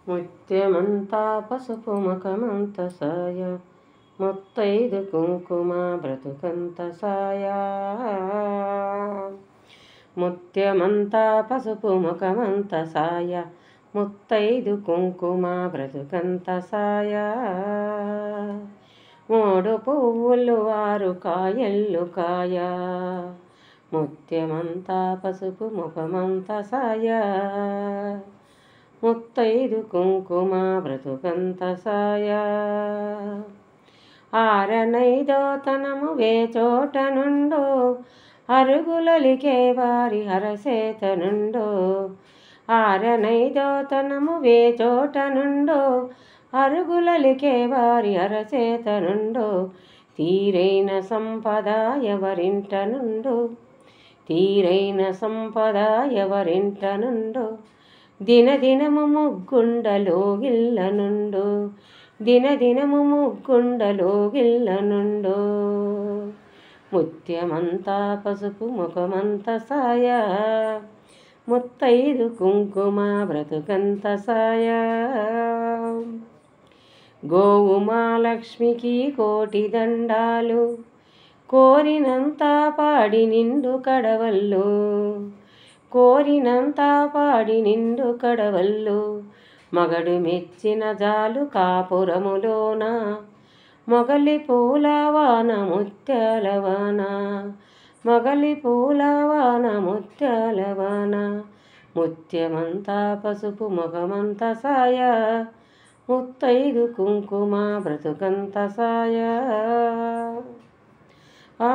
ముత్యమంతా పసుపు ముఖమంత సాయ, ముత్తైదు కుంకుమ బ్రతుకంత సాయ. ముత్యమంతా పసుపు ముఖమంత సాయ, ముత్తైదు కుంకుమ బ్రతుకంత సాయ. మూడు పువ్వులు ఆరు కాయల్లు కాయ, ముత్యమంతా పసుపు ముఖమంత సాయ, ముత్తైదు కుంకుమ బ్రతుకంత సాయ. ఆరనైదో తనము వేచోట నుండో, అరుగులలికే వారి హరసేత నుండో. ఆరనైదో తనము వేచోట నుండో, అరుగులలికే వారి హరసేత నుండో. తీరైన సంపద ఎవరింట నుండో, తీరైన సంపద ఎవరింట నుండో. దినదినము ముగ్గుండలో గిల్ల నుండో, దినదినము ముగ్గుండలో గిల్ల నుండో. ముత్యమంతా పసుపు ముఖమంత సాయ, ముత్తైదు కుంకుమ బ్రతుకంత సాయ. గోవు మహాలక్ష్మికి కోటి దండాలు, కోరినంత పాడి నిండు కడవల్లో, కోరినంత పాడి నిండు కడవల్లో. మగడు మెచ్చిన జాలు కాపురములోన, మొగలి పూలవాన ముత్యాలవాన, మొగలి పూలవాన ముత్యాలవాన. ముత్యమంతా పసుపు ముఖమంత సాయ, ముత్తైదు కుంకుమ బ్రతుకంత సాయ. ఆ